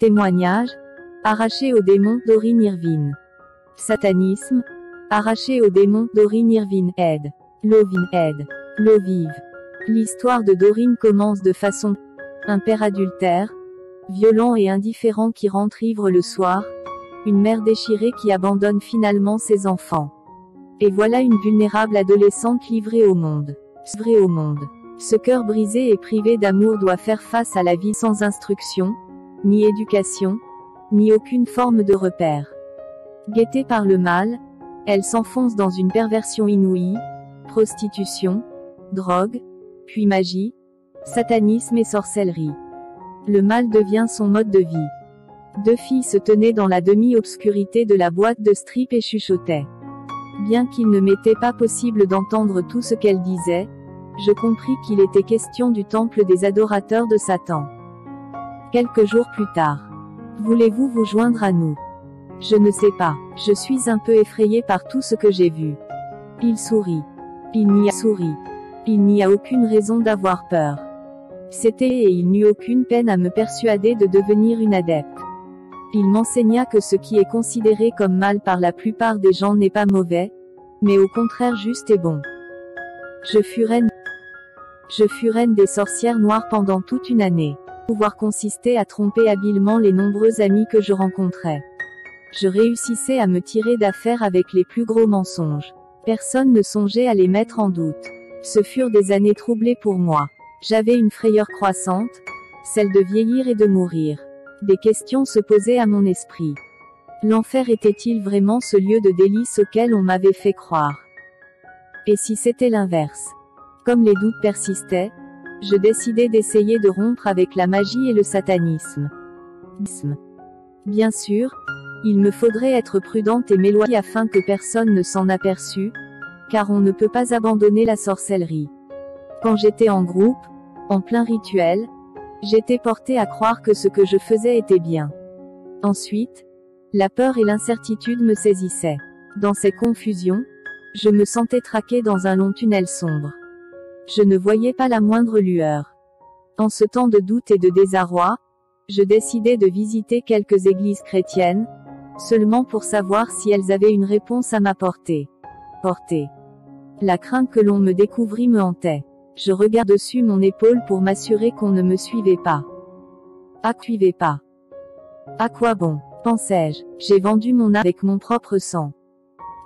Témoignage. Arraché au démon, Doreen Irvine. Satanisme. Arraché au démon, Doreen Irvine aide. Lovin aide. Lovive. L'histoire de Doreen commence de façon. Un père adultère, violent et indifférent qui rentre ivre le soir. Une mère déchirée qui abandonne finalement ses enfants. Et voilà une vulnérable adolescente livrée au monde. Ce cœur brisé et privé d'amour doit faire face à la vie sans instruction, ni éducation, ni aucune forme de repère. Guettée par le mal, elle s'enfonce dans une perversion inouïe, prostitution, drogue, puis magie, satanisme et sorcellerie. Le mal devient son mode de vie. Deux filles se tenaient dans la demi-obscurité de la boîte de strip et chuchotaient. Bien qu'il ne m'était pas possible d'entendre tout ce qu'elles disaient, je compris qu'il était question du temple des adorateurs de Satan. Quelques jours plus tard. Voulez-vous vous joindre à nous? Je ne sais pas. Je suis un peu effrayé par tout ce que j'ai vu. Il sourit. Il n'y a aucune raison d'avoir peur. C'était et il n'eut aucune peine à me persuader de devenir une adepte. Il m'enseigna que ce qui est considéré comme mal par la plupart des gens n'est pas mauvais, mais au contraire juste et bon. Je fus reine des sorcières noires pendant toute une année. Pouvoir consistait à tromper habilement les nombreux amis que je rencontrais. Je réussissais à me tirer d'affaire avec les plus gros mensonges. Personne ne songeait à les mettre en doute. Ce furent des années troublées pour moi. J'avais une frayeur croissante, celle de vieillir et de mourir. Des questions se posaient à mon esprit. L'enfer était-il vraiment ce lieu de délices auquel on m'avait fait croire? Et si c'était l'inverse? Comme les doutes persistaient, je décidai d'essayer de rompre avec la magie et le satanisme. Bien sûr, il me faudrait être prudente et m'éloigner afin que personne ne s'en aperçût, car on ne peut pas abandonner la sorcellerie. Quand j'étais en groupe, en plein rituel, j'étais portée à croire que ce que je faisais était bien. Ensuite, la peur et l'incertitude me saisissaient. Dans ces confusions, je me sentais traquée dans un long tunnel sombre. Je ne voyais pas la moindre lueur. En ce temps de doute et de désarroi, je décidai de visiter quelques églises chrétiennes, seulement pour savoir si elles avaient une réponse à m'apporter. La crainte que l'on me découvrît me hantait. Je regardai dessus mon épaule pour m'assurer qu'on ne me suivait pas. À quoi bon, pensais-je, j'ai vendu mon âme avec mon propre sang.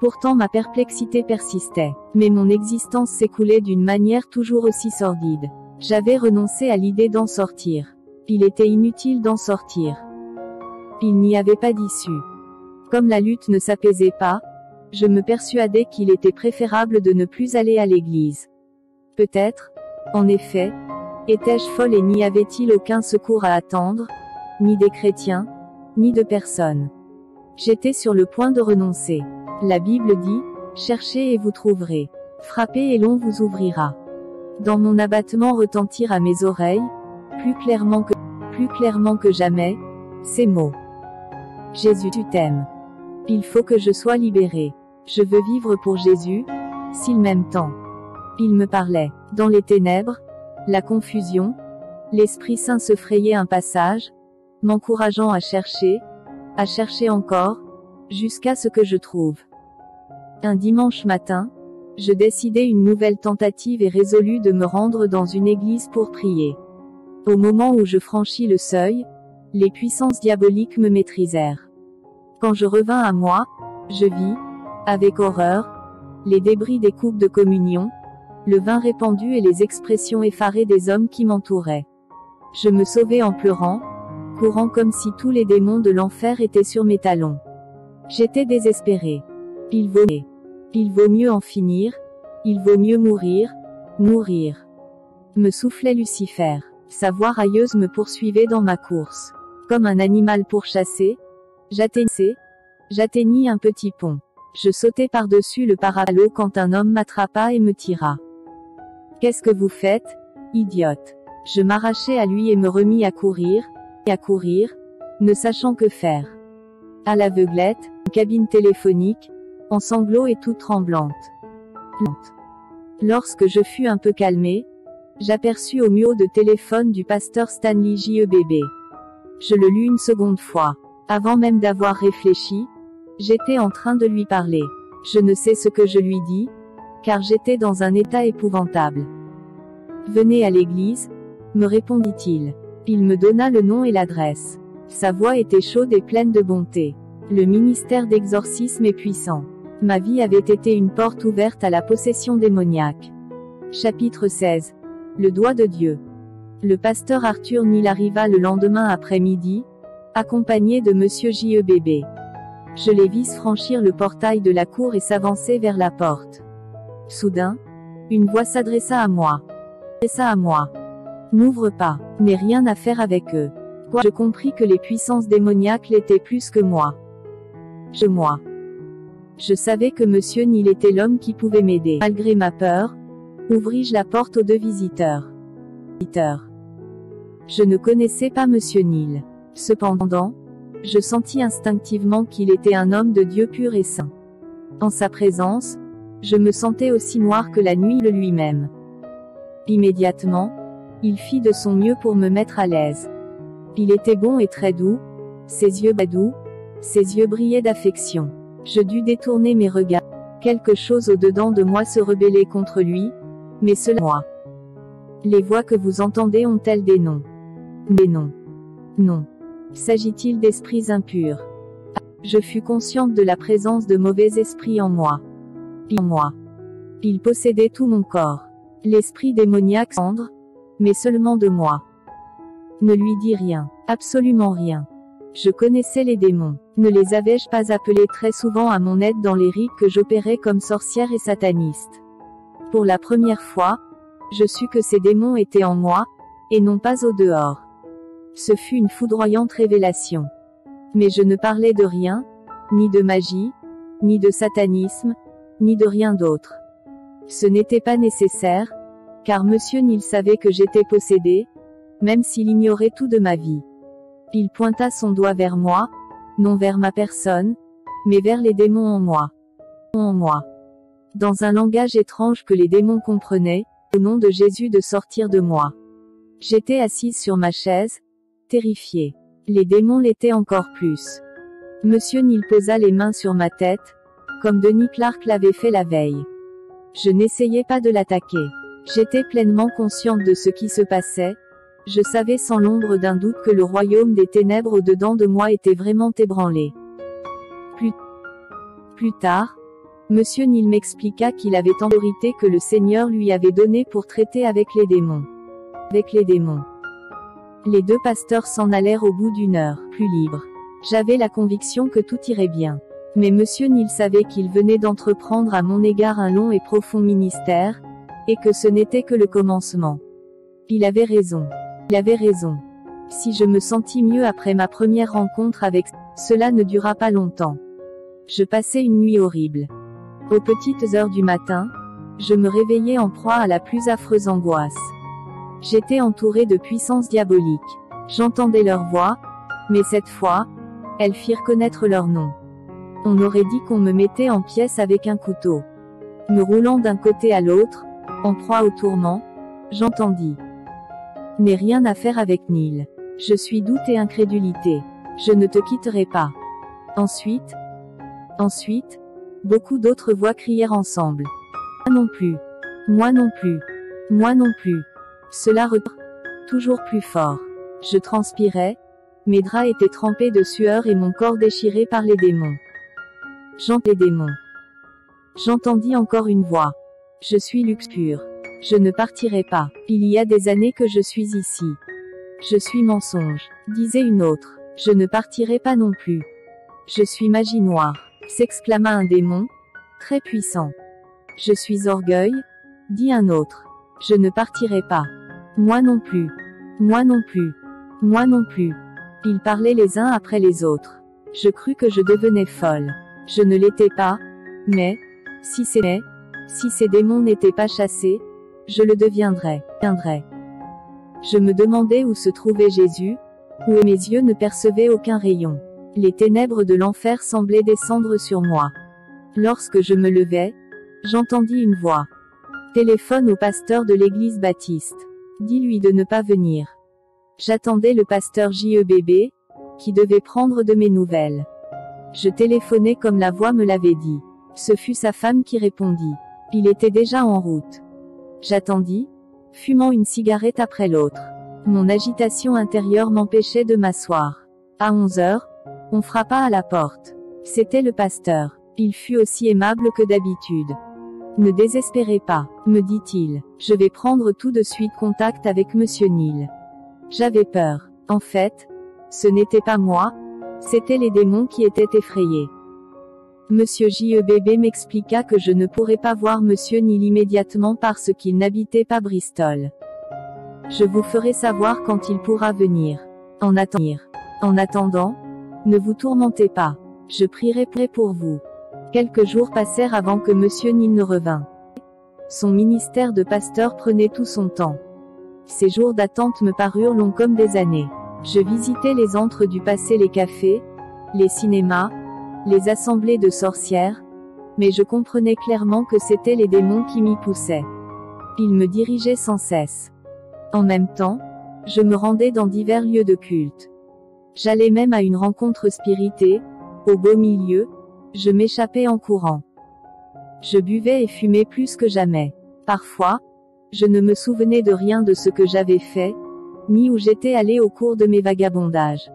Pourtant ma perplexité persistait, mais mon existence s'écoulait d'une manière toujours aussi sordide. J'avais renoncé à l'idée d'en sortir. Il était inutile d'en sortir. Il n'y avait pas d'issue. Comme la lutte ne s'apaisait pas, je me persuadais qu'il était préférable de ne plus aller à l'église. Peut-être, en effet, étais-je folle et n'y avait-il aucun secours à attendre, ni des chrétiens, ni de personne. J'étais sur le point de renoncer. La Bible dit, « Cherchez et vous trouverez. Frappez et l'on vous ouvrira. » Dans mon abattement retentirent à mes oreilles, plus clairement que jamais, ces mots. « Jésus, tu t'aimes. Il faut que je sois libéré. Je veux vivre pour Jésus, s'il m'aime tant. » Il me parlait. Dans les ténèbres, la confusion, l'Esprit Saint se frayait un passage, m'encourageant à chercher encore, jusqu'à ce que je trouve. Un dimanche matin, je décidai une nouvelle tentative et résolus de me rendre dans une église pour prier. Au moment où je franchis le seuil, les puissances diaboliques me maîtrisèrent. Quand je revins à moi, je vis, avec horreur, les débris des coupes de communion, le vin répandu et les expressions effarées des hommes qui m'entouraient. Je me sauvai en pleurant, courant comme si tous les démons de l'enfer étaient sur mes talons. J'étais désespéré. Il vaut mieux en finir, il vaut mieux mourir, me soufflait Lucifer. Sa voix railleuse me poursuivait dans ma course. Comme un animal pourchassé, j'atteignis un petit pont. Je sautai par-dessus le parapluie quand un homme m'attrapa et me tira. « Qu'est-ce que vous faites, idiote ?» Je m'arrachai à lui et me remis à courir, ne sachant que faire. À l'aveuglette, une cabine téléphonique, en sanglots et toute tremblante. Lorsque je fus un peu calmé, j'aperçus au numéro de téléphone du pasteur Stanley J.E.B.B. Je le lus une seconde fois. Avant même d'avoir réfléchi, j'étais en train de lui parler. Je ne sais ce que je lui dis, car j'étais dans un état épouvantable. Venez à l'église, me répondit-il. Il me donna le nom et l'adresse. Sa voix était chaude et pleine de bonté. Le ministère d'exorcisme est puissant. Ma vie avait été une porte ouverte à la possession démoniaque. Chapitre 16. Le doigt de Dieu. Le pasteur Arthur Neal arriva le lendemain après-midi, accompagné de monsieur J.E.B.B. Je les vis franchir le portail de la cour et s'avancer vers la porte. Soudain, une voix s'adressa à moi. N'ouvre pas, n'ai rien à faire avec eux. Je compris que les puissances démoniaques l'étaient plus que moi. Je savais que monsieur Neal était l'homme qui pouvait m'aider. Malgré ma peur, ouvris-je la porte aux deux visiteurs. Je ne connaissais pas monsieur Neal. Cependant, je sentis instinctivement qu'il était un homme de Dieu pur et saint. En sa présence, je me sentais aussi noir que la nuit lui-même. Immédiatement, il fit de son mieux pour me mettre à l'aise. Il était bon et très doux, ses yeux brillaient d'affection. Je dus détourner mes regards. Quelque chose au-dedans de moi se rebellait contre lui, mais cela moi. Les voix que vous entendez ont-elles des noms? Des noms. Non. S'agit-il d'esprits impurs? Je fus consciente de la présence de mauvais esprits en moi. Il possédait tout mon corps. L'esprit démoniaque cendre, mais seulement de moi. Ne lui dis rien, absolument rien. Je connaissais les démons. Ne les avais-je pas appelés très souvent à mon aide dans les rites que j'opérais comme sorcière et sataniste? Pour la première fois, je sus que ces démons étaient en moi, et non pas au dehors. Ce fut une foudroyante révélation. Mais je ne parlais de rien, ni de magie, ni de satanisme, ni de rien d'autre. Ce n'était pas nécessaire, car monsieur Neal savait que j'étais possédée, même s'il ignorait tout de ma vie. Il pointa son doigt vers moi, non vers ma personne, mais vers les démons en moi. Dans un langage étrange que les démons comprenaient, au nom de Jésus de sortir de moi. J'étais assise sur ma chaise, terrifiée. Les démons l'étaient encore plus. Monsieur Neal posa les mains sur ma tête, comme Denis Clark l'avait fait la veille. Je n'essayais pas de l'attaquer. J'étais pleinement consciente de ce qui se passait. Je savais sans l'ombre d'un doute que le royaume des ténèbres au-dedans de moi était vraiment ébranlé. Plus tard, monsieur Neal m'expliqua qu'il avait autorité que le Seigneur lui avait donnée pour traiter avec les démons. Les deux pasteurs s'en allèrent au bout d'une heure, plus libres. J'avais la conviction que tout irait bien. Mais monsieur Neal savait qu'il venait d'entreprendre à mon égard un long et profond ministère, et que ce n'était que le commencement. Il avait raison. Si je me sentis mieux après ma première rencontre avec, cela ne dura pas longtemps. Je passai une nuit horrible. Aux petites heures du matin, je me réveillais en proie à la plus affreuse angoisse. J'étais entourée de puissances diaboliques. J'entendais leurs voix, mais cette fois, elles firent connaître leur nom. On aurait dit qu'on me mettait en pièces avec un couteau. Me roulant d'un côté à l'autre, en proie au tourment, j'entendis. N'ai rien à faire avec Neal. Je suis doute et incrédulité. Je ne te quitterai pas. Ensuite, beaucoup d'autres voix crièrent ensemble. Moi non plus. Cela reprit, toujours plus fort. Je transpirais, mes draps étaient trempés de sueur et mon corps déchiré par les démons. J'entendis encore une voix. Je suis luxure. Je ne partirai pas. Il y a des années que je suis ici. Je suis mensonge, disait une autre. Je ne partirai pas non plus. Je suis magie noire, s'exclama un démon, très puissant. Je suis orgueil, dit un autre. Je ne partirai pas. Moi non plus. Ils parlaient les uns après les autres. Je crus que je devenais folle. Je ne l'étais pas, mais, si ces démons n'étaient pas chassés, je le deviendrais. Je me demandais où se trouvait Jésus, où mes yeux ne percevaient aucun rayon. Les ténèbres de l'enfer semblaient descendre sur moi. Lorsque je me levai, j'entendis une voix. Téléphone au pasteur de l'église baptiste. Dis-lui de ne pas venir. J'attendais le pasteur JEBB, qui devait prendre de mes nouvelles. Je téléphonais comme la voix me l'avait dit. Ce fut sa femme qui répondit. Il était déjà en route. J'attendis, fumant une cigarette après l'autre. Mon agitation intérieure m'empêchait de m'asseoir. À 11 heures, on frappa à la porte. C'était le pasteur. Il fut aussi aimable que d'habitude. Ne désespérez pas, me dit-il. Je vais prendre tout de suite contact avec Monsieur Neal. J'avais peur. En fait, ce n'était pas moi, c'étaient les démons qui étaient effrayés. Monsieur JEBB m'expliqua que je ne pourrais pas voir Monsieur Neal immédiatement parce qu'il n'habitait pas Bristol. Je vous ferai savoir quand il pourra venir. En attendant, ne vous tourmentez pas. Je prierai pour vous. Quelques jours passèrent avant que Monsieur Neal ne revint. Son ministère de pasteur prenait tout son temps. Ces jours d'attente me parurent longs comme des années. Je visitais les antres du passé, les cafés, les cinémas, les assemblées de sorcières, mais je comprenais clairement que c'étaient les démons qui m'y poussaient. Ils me dirigeaient sans cesse. En même temps, je me rendais dans divers lieux de culte. J'allais même à une rencontre spiritée, au beau milieu, je m'échappais en courant. Je buvais et fumais plus que jamais. Parfois, je ne me souvenais de rien de ce que j'avais fait, ni où j'étais allé au cours de mes vagabondages.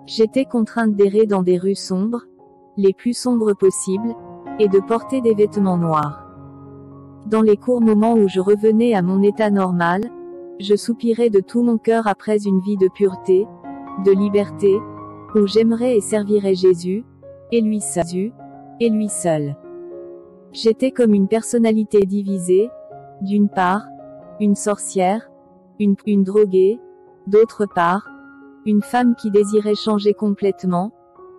J'étais contrainte d'errer dans des rues sombres, les plus sombres possibles, et de porter des vêtements noirs. Dans les courts moments où je revenais à mon état normal, je soupirais de tout mon cœur après une vie de pureté, de liberté, où j'aimerais et servirais Jésus, et lui seul. J'étais comme une personnalité divisée, d'une part, une sorcière, une droguée, d'autre part, une femme qui désirait changer complètement,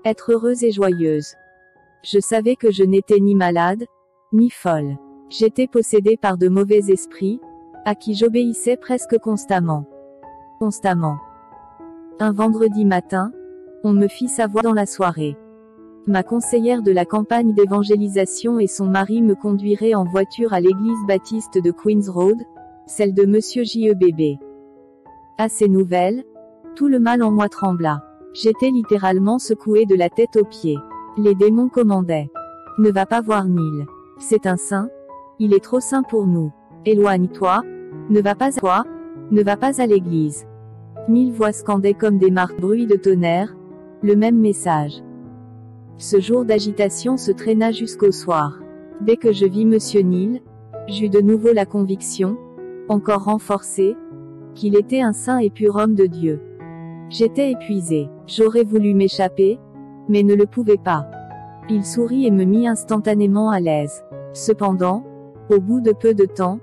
être heureuse et joyeuse. Je savais que je n'étais ni malade, ni folle. J'étais possédée par de mauvais esprits, à qui j'obéissais presque constamment. Un vendredi matin, on me fit savoir dans la soirée. Ma conseillère de la campagne d'évangélisation et son mari me conduiraient en voiture à l'église baptiste de Queen's Road, celle de Monsieur JEBB. À ces nouvelles, tout le mal en moi trembla. J'étais littéralement secouée de la tête aux pieds. Les démons commandaient. Ne va pas voir Neal. C'est un saint. Il est trop saint pour nous. Éloigne-toi. Ne va pas à l'église. 1000 voix scandaient comme des marques bruits de tonnerre, le même message. Ce jour d'agitation se traîna jusqu'au soir. Dès que je vis Monsieur Neal, j'eus de nouveau la conviction, encore renforcée, qu'il était un saint et pur homme de Dieu. J'étais épuisée. J'aurais voulu m'échapper, mais ne le pouvais pas. Il sourit et me mit instantanément à l'aise. Cependant, au bout de peu de temps,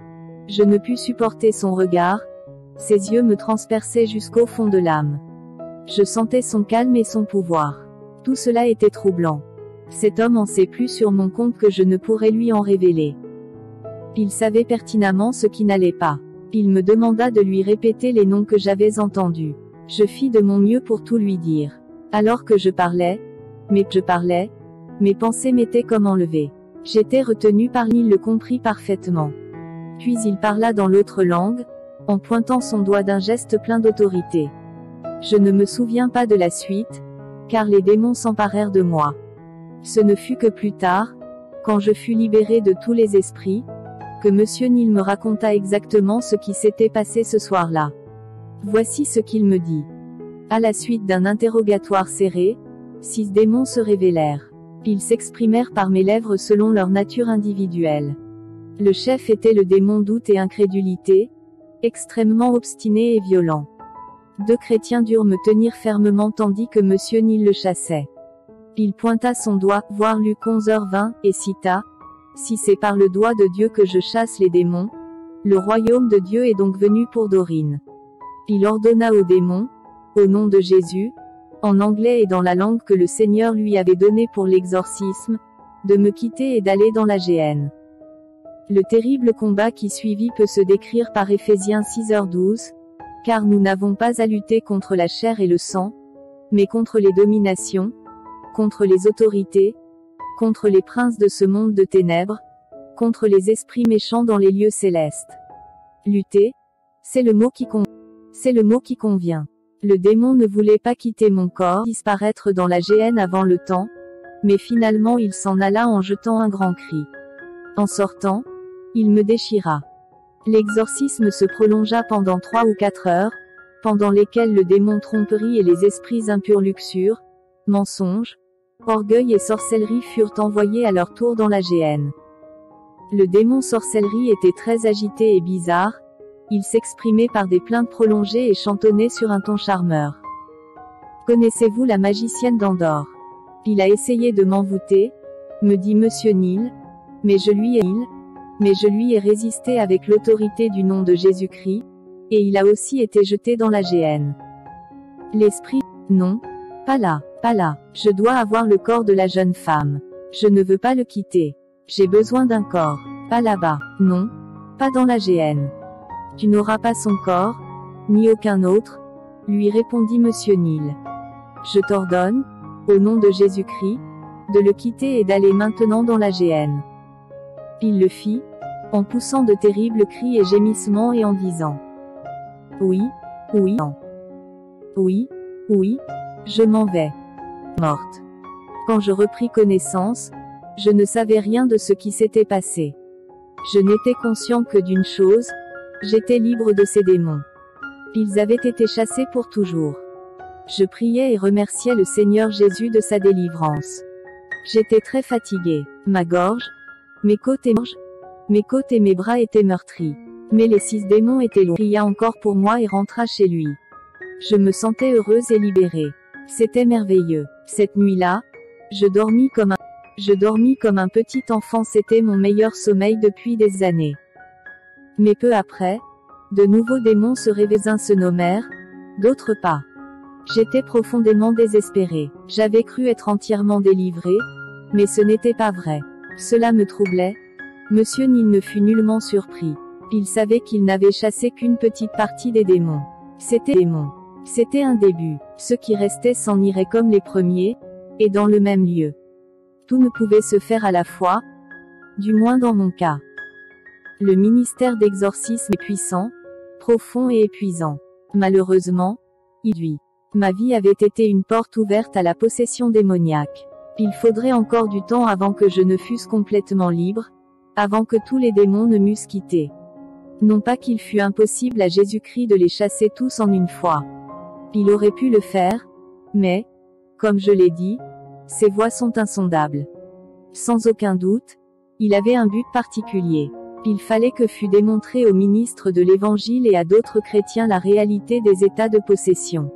je ne pus supporter son regard, ses yeux me transperçaient jusqu'au fond de l'âme. Je sentais son calme et son pouvoir. Tout cela était troublant. Cet homme en sait plus sur mon compte que je ne pourrais lui en révéler. Il savait pertinemment ce qui n'allait pas. Il me demanda de lui répéter les noms que j'avais entendus. Je fis de mon mieux pour tout lui dire. Alors que je parlais, mes pensées m'étaient comme enlevées. J'étais retenue par lui, il le comprit parfaitement. Puis il parla dans l'autre langue, en pointant son doigt d'un geste plein d'autorité. Je ne me souviens pas de la suite, car les démons s'emparèrent de moi. Ce ne fut que plus tard, quand je fus libérée de tous les esprits, que Monsieur Neal me raconta exactement ce qui s'était passé ce soir-là. Voici ce qu'il me dit. À la suite d'un interrogatoire serré, 6 démons se révélèrent. Ils s'exprimèrent par mes lèvres selon leur nature individuelle. Le chef était le démon doute et incrédulité, extrêmement obstiné et violent. 2 chrétiens durent me tenir fermement tandis que Monsieur Neal le chassait. Il pointa son doigt, voir Luc 11h20, et cita, « Si c'est par le doigt de Dieu que je chasse les démons, le royaume de Dieu est donc venu pour Dorine. » Il ordonna aux démons, au nom de Jésus, en anglais et dans la langue que le Seigneur lui avait donnée pour l'exorcisme, de me quitter et d'aller dans la géhenne. Le terrible combat qui suivit peut se décrire par Éphésiens 6h12, car nous n'avons pas à lutter contre la chair et le sang, mais contre les dominations, contre les autorités, contre les princes de ce monde de ténèbres, contre les esprits méchants dans les lieux célestes. Lutter, c'est le mot qui convient. Le démon ne voulait pas quitter mon corps, disparaître dans la géhenne avant le temps, mais finalement il s'en alla en jetant un grand cri. En sortant, il me déchira. L'exorcisme se prolongea pendant 3 ou 4 heures, pendant lesquelles le démon tromperie et les esprits impurs luxure, mensonges, orgueil et sorcellerie furent envoyés à leur tour dans la géhenne. Le démon sorcellerie était très agité et bizarre, il s'exprimait par des plaintes prolongées et chantonnait sur un ton charmeur. Connaissez-vous la magicienne d'Andorre? Il a essayé de m'envoûter, me dit Monsieur Neal, mais je lui ai résisté avec l'autorité du nom de Jésus-Christ, et il a aussi été jeté dans la géhenne. L'esprit, non, pas là, je dois avoir le corps de la jeune femme. Je ne veux pas le quitter. J'ai besoin d'un corps, pas là-bas, non, pas dans la géhenne. Tu n'auras pas son corps, ni aucun autre, lui répondit Monsieur Neal. Je t'ordonne, au nom de Jésus-Christ, de le quitter et d'aller maintenant dans la géhenne. Il le fit, en poussant de terribles cris et gémissements et en disant: Oui, oui, non. Oui, oui, je m'en vais. Morte. Quand je repris connaissance, je ne savais rien de ce qui s'était passé. Je n'étais conscient que d'une chose, j'étais libre de ces démons. Ils avaient été chassés pour toujours. Je priais et remerciais le Seigneur Jésus de sa délivrance. J'étais très fatigué. Ma gorge, mes côtes et mes bras étaient meurtris. Mais les 6 démons étaient loin. Il pria encore pour moi et rentra chez lui. Je me sentais heureuse et libérée. C'était merveilleux. Cette nuit-là, je dormis comme un petit enfant. C'était mon meilleur sommeil depuis des années. Mais peu après, de nouveaux démons se réveillaient. Uns se nommèrent, d'autres pas. J'étais profondément désespérée. J'avais cru être entièrement délivrée, mais ce n'était pas vrai. Cela me troublait. Monsieur Neal ne fut nullement surpris. Il savait qu'il n'avait chassé qu'une petite partie des démons. C'était un début. Ceux qui restaient s'en iraient comme les premiers, et dans le même lieu. Tout ne pouvait se faire à la fois, du moins dans mon cas. Le ministère d'exorcisme est puissant, profond et épuisant. Malheureusement, ma vie avait été une porte ouverte à la possession démoniaque. Il faudrait encore du temps avant que je ne fusse complètement libre, avant que tous les démons ne m'eussent quitté. Non pas qu'il fût impossible à Jésus-Christ de les chasser tous en une fois. Il aurait pu le faire, mais, comme je l'ai dit, ses voies sont insondables. Sans aucun doute, il avait un but particulier. Il fallait que fût démontré aux ministres de l'Évangile et à d'autres chrétiens la réalité des états de possession.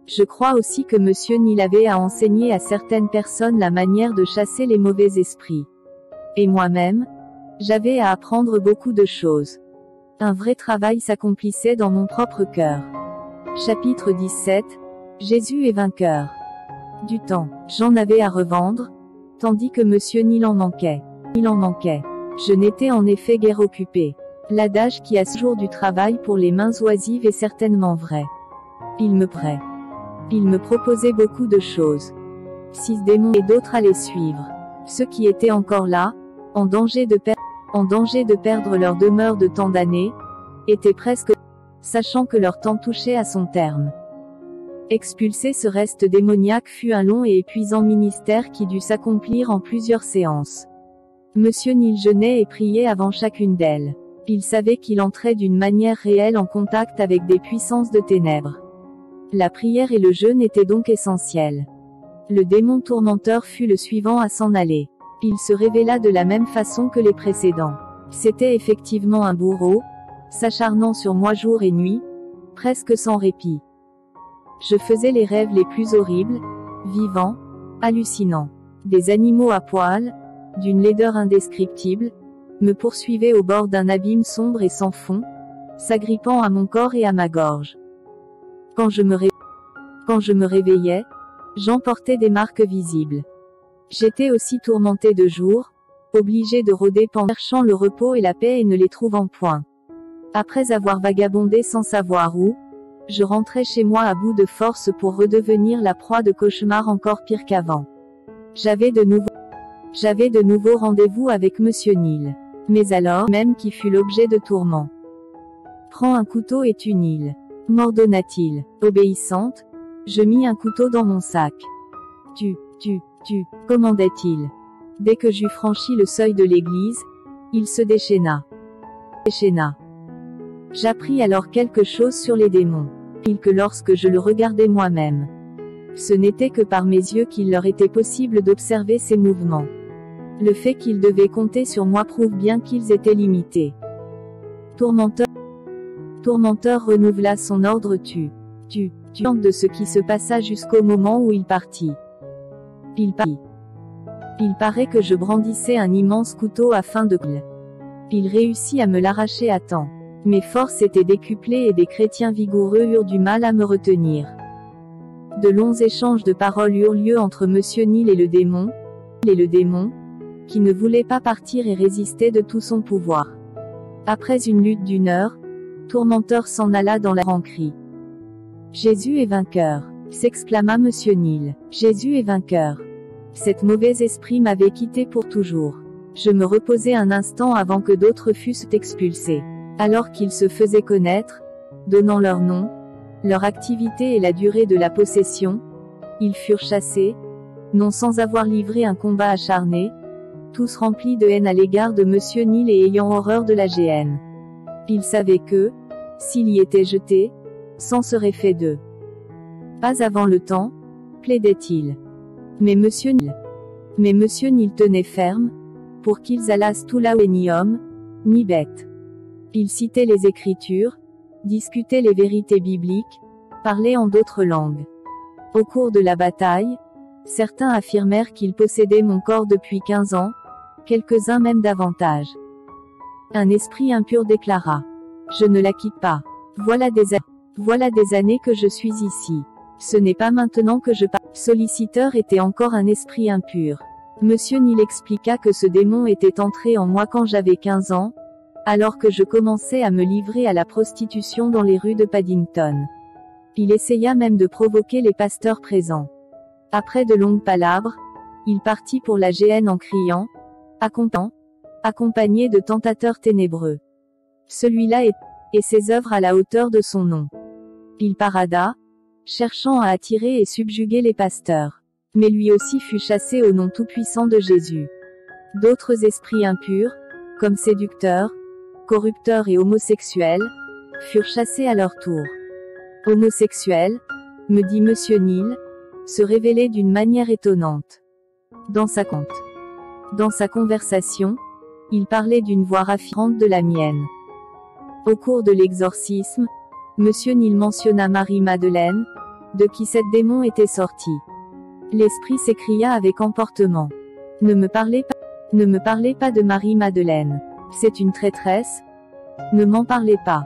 Je crois aussi que Monsieur Neal avait à enseigner à certaines personnes la manière de chasser les mauvais esprits. Et moi-même, j'avais à apprendre beaucoup de choses. Un vrai travail s'accomplissait dans mon propre cœur. Chapitre 17. Jésus est vainqueur. Du temps, j'en avais à revendre, tandis que Monsieur Neal en manquait. Je n'étais en effet guère occupé. L'adage qui a ce jour du travail pour les mains oisives est certainement vrai. Il me proposait beaucoup de choses. 6 démons et d'autres à les suivre. Ceux qui étaient encore là, en danger de perdre leur demeure de tant d'années, étaient presque, sachant que leur temps touchait à son terme. Expulser ce reste démoniaque fut un long et épuisant ministère qui dut s'accomplir en plusieurs séances. Monsieur Neal jeûnait et priait avant chacune d'elles. Il savait qu'il entrait d'une manière réelle en contact avec des puissances de ténèbres. La prière et le jeûne étaient donc essentiels. Le démon tourmenteur fut le suivant à s'en aller. Il se révéla de la même façon que les précédents. C'était effectivement un bourreau, s'acharnant sur moi jour et nuit, presque sans répit. Je faisais les rêves les plus horribles, vivants, hallucinants. Des animaux à poils, d'une laideur indescriptible, me poursuivaient au bord d'un abîme sombre et sans fond, s'agrippant à mon corps et à ma gorge. Quand je me réveillais, j'en portais des marques visibles. J'étais aussi tourmenté de jour, obligé de rôder pendant cherchant le repos et la paix et ne les trouvant point. Après avoir vagabondé sans savoir où, je rentrais chez moi à bout de force pour redevenir la proie de cauchemars encore pires qu'avant. J'avais de nouveaux rendez-vous avec Monsieur Neal. Mais alors, même qui fut l'objet de tourments. Prends un couteau et tue Neal. m'ordonna-t-il. Obéissante, je mis un couteau dans mon sac. Tu, commandait-il. Dès que j'eus franchi le seuil de l'église, il se déchaîna. J'appris alors quelque chose sur les démons. Que lorsque je le regardais moi-même, ce n'était que par mes yeux qu'il leur était possible d'observer ces mouvements. Le fait qu'ils devaient compter sur moi prouve bien qu'ils étaient limités. Tourmenteur renouvela son ordre de ce qui se passa jusqu'au moment où il partit. Il paraît que je brandissais un immense couteau afin de... Il réussit à me l'arracher à temps. Mes forces étaient décuplées et des chrétiens vigoureux eurent du mal à me retenir. De longs échanges de paroles eurent lieu entre Monsieur Neal et le démon, qui ne voulait pas partir et résistait de tout son pouvoir. Après une lutte d'1 heure, Tourmenteur s'en alla dans la cri. Jésus est vainqueur, s'exclama Monsieur Neal. Jésus est vainqueur. Cet mauvais esprit m'avait quitté pour toujours. Je me reposai un instant avant que d'autres fussent expulsés. Alors qu'ils se faisaient connaître, donnant leur nom, leur activité et la durée de la possession, ils furent chassés, non sans avoir livré un combat acharné, tous remplis de haine à l'égard de Monsieur Neal et ayant horreur de la géhenne. Ils savaient que, s'il y était jeté, c'en serait fait d'eux. Pas avant le temps, plaidait-il. Mais Monsieur Neal tenait ferme, pour qu'ils allassent tout là où ni homme, ni bête. Il citait les Écritures, discutait les vérités bibliques, parlait en d'autres langues. Au cours de la bataille, certains affirmèrent qu'il possédait mon corps depuis 15 ans, quelques-uns même davantage. Un esprit impur déclara. Je ne la quitte pas. Voilà des années que je suis ici. Ce n'est pas maintenant que je parle. Solliciteur était encore un esprit impur. Monsieur Neal expliqua que ce démon était entré en moi quand j'avais 15 ans, alors que je commençais à me livrer à la prostitution dans les rues de Paddington. Il essaya même de provoquer les pasteurs présents. Après de longues palabres, il partit pour la géhenne en criant, accompagné de tentateurs ténébreux. Celui-là et ses œuvres à la hauteur de son nom. Il parada, cherchant à attirer et subjuguer les pasteurs. Mais lui aussi fut chassé au nom tout-puissant de Jésus. D'autres esprits impurs, comme séducteurs, corrupteurs et homosexuels, furent chassés à leur tour. Homosexuel, me dit Monsieur Neal, se révélait d'une manière étonnante. Dans sa conversation, il parlait d'une voix raffirante de la mienne. Au cours de l'exorcisme, Monsieur Neal mentionna Marie-Madeleine, de qui cette démon était sortie. L'esprit s'écria avec emportement. Ne me parlez pas de Marie-Madeleine. C'est une traîtresse. Ne m'en parlez pas.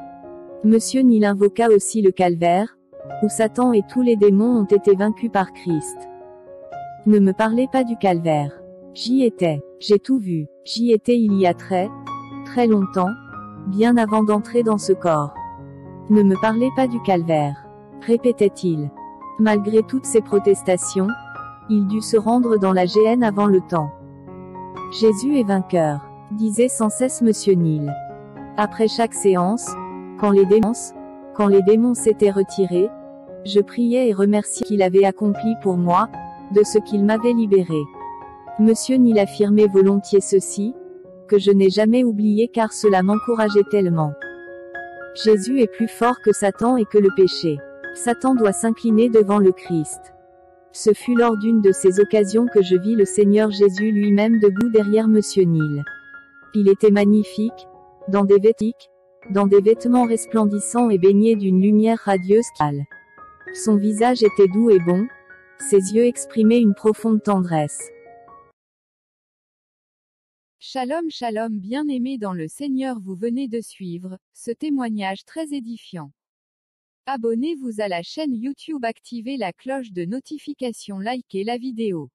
Monsieur Neal invoqua aussi le calvaire, où Satan et tous les démons ont été vaincus par Christ. Ne me parlez pas du calvaire. J'y étais. J'ai tout vu. J'y étais il y a très longtemps, bien avant d'entrer dans ce corps. Ne me parlez pas du calvaire, répétait-il. Malgré toutes ces protestations, il dut se rendre dans la géhenne avant le temps. Jésus est vainqueur, disait sans cesse Monsieur Neal. Après chaque séance, quand les démons s'étaient retirés, je priais et remerciais qu'il avait accompli pour moi, de ce qu'il m'avait libéré. Monsieur Neal affirmait volontiers ceci, que je n'ai jamais oublié car cela m'encourageait tellement. Jésus est plus fort que Satan et que le péché. Satan doit s'incliner devant le Christ. Ce fut lors d'une de ces occasions que je vis le Seigneur Jésus lui-même debout derrière Monsieur Neal. Il était magnifique, dans des vêtements resplendissants et baignés d'une lumière radieuse qui... Son visage était doux et bon, ses yeux exprimaient une profonde tendresse. Shalom shalom bien-aimés dans le Seigneur, vous venez de suivre ce témoignage très édifiant. Abonnez-vous à la chaîne YouTube, activez la cloche de notification, likez la vidéo.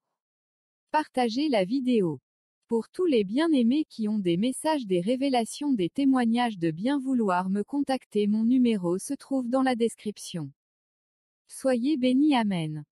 Partagez la vidéo. Pour tous les bien-aimés qui ont des messages, des révélations, des témoignages de bien vouloir me contacter, mon numéro se trouve dans la description. Soyez bénis, Amen.